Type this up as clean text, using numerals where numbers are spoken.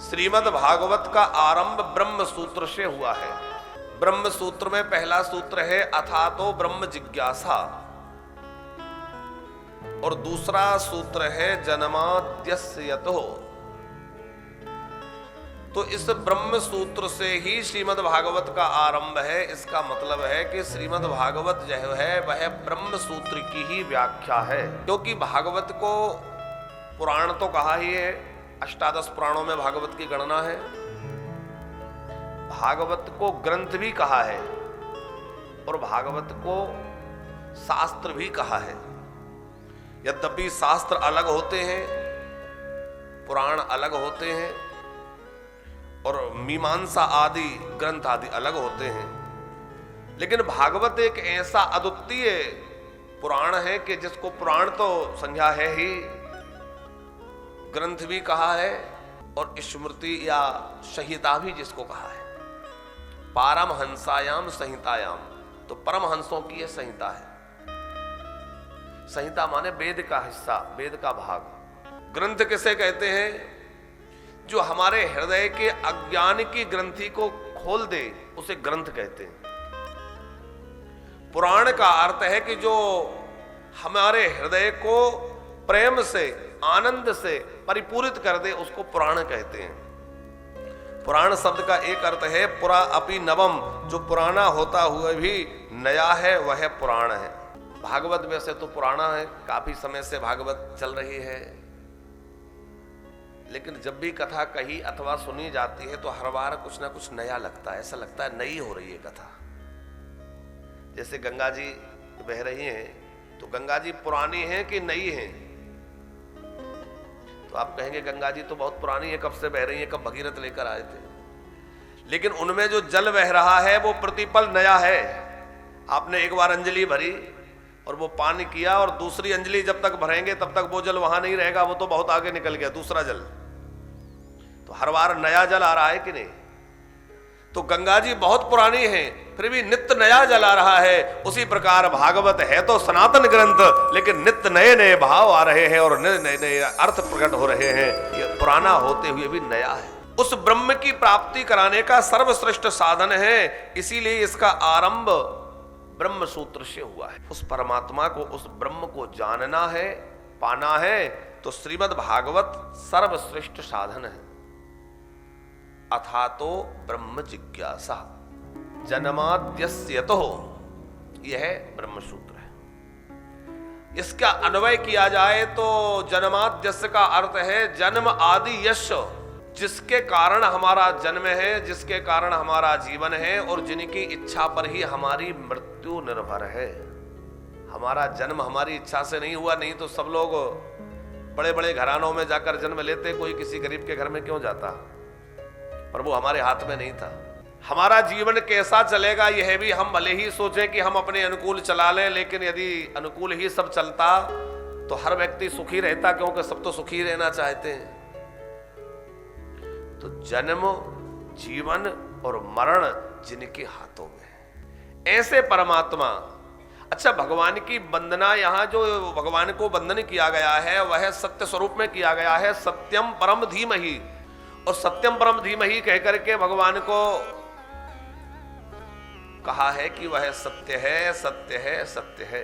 श्रीमद् भागवत का आरंभ ब्रह्म सूत्र से हुआ है। ब्रह्म सूत्र में पहला सूत्र है अथातो ब्रह्म जिज्ञासा और दूसरा सूत्र है जन्माद्यस्य यतो। तो इस ब्रह्म सूत्र से ही श्रीमद् भागवत का आरंभ है। इसका मतलब है कि श्रीमद् भागवत जो है वह ब्रह्म सूत्र की ही व्याख्या है, क्योंकि भागवत को पुराण तो कहा ही है, अष्टादश पुराणों में भागवत की गणना है। भागवत को ग्रंथ भी कहा है और भागवत को शास्त्र भी कहा है। यद्यपि शास्त्र अलग होते हैं, पुराण अलग होते हैं और मीमांसा आदि ग्रंथ आदि अलग होते हैं, लेकिन भागवत एक ऐसा अद्वितीय पुराण है कि जिसको पुराण तो संज्ञा है ही, ग्रंथ भी कहा है और स्मृति या संहिता भी जिसको कहा है। पारमहंसायाम संहितायाम, तो परमहंसों की यह संहिता है। संहिता माने वेद का हिस्सा, वेद का भाग। ग्रंथ किसे कहते हैं? जो हमारे हृदय के अज्ञान की ग्रंथि को खोल दे उसे ग्रंथ कहते हैं। पुराण का अर्थ है कि जो हमारे हृदय को प्रेम से, आनंद से परिपूरित कर दे उसको पुराण कहते हैं। पुराण शब्द का एक अर्थ है पुरा अपि नवम, जो पुराना होता हुआ भी नया है वह पुराण है। भागवत वैसे तो पुराना है, काफी समय से भागवत चल रही है, लेकिन जब भी कथा कही अथवा सुनी जाती है तो हर बार कुछ ना कुछ नया लगता है। ऐसा लगता है नई हो रही है कथा। जैसे गंगा जी बह रही हैं, तो गंगा जी पुरानी है कि नई है? तो आप कहेंगे गंगा जी तो बहुत पुरानी है, कब से बह रही है, कब भगीरथ लेकर आए थे। लेकिन उनमें जो जल बह रहा है वो प्रतिपल नया है। आपने एक बार अंजलि भरी और वो पानी किया और दूसरी अंजलि जब तक भरेंगे तब तक वो जल वहां नहीं रहेगा, वो तो बहुत आगे निकल गया दूसरा जल। तो हर बार नया जल आ रहा है कि नहीं? तो गंगा जी बहुत पुरानी है फिर भी नित्य नया जल आ रहा है। उसी प्रकार भागवत है तो सनातन ग्रंथ, लेकिन नित्य नए नए भाव आ रहे हैं और नए नए अर्थ प्रकट हो रहे हैं। ये पुराना होते हुए भी नया है। उस ब्रह्म की प्राप्ति कराने का सर्वश्रेष्ठ साधन है, इसीलिए इसका आरंभ ब्रह्म सूत्र से हुआ है। उस परमात्मा को, उस ब्रह्म को जानना है, पाना है, तो श्रीमद् भागवत सर्वश्रेष्ठ साधन है। अथातो ब्रह्म जिज्ञासा जन्माद्यस्य यतो, यह ब्रह्म सूत्र है। इसका अन्वय किया जाए तो जन्माद्यस्य का अर्थ है जन्म आदि यश, जिसके कारण हमारा जन्म है, जिसके कारण हमारा जीवन है और जिनकी इच्छा पर ही हमारी मृत्यु निर्भर है। हमारा जन्म हमारी इच्छा से नहीं हुआ, नहीं तो सब लोग बड़े बड़े घरानों में जाकर जन्म लेते, कोई किसी गरीब के घर में क्यों जाता? पर वो हमारे हाथ में नहीं था। हमारा जीवन कैसा चलेगा यह भी हम भले ही सोचें कि हम अपने अनुकूल चला लें, लेकिन यदि अनुकूल ही सब चलता तो हर व्यक्ति सुखी रहता, क्योंकि सब तो सुखी रहना चाहते हैं। तो जन्म, जीवन और मरण जिनके हाथों में है, ऐसे परमात्मा। अच्छा, भगवान की वंदना, यहां जो भगवान को वंदन किया गया है वह सत्य स्वरूप में किया गया है। सत्यम परम धीमहि, और सत्यम परम धीमहि कहकर के भगवान को कहा है कि वह सत्य है, सत्य है, सत्य है।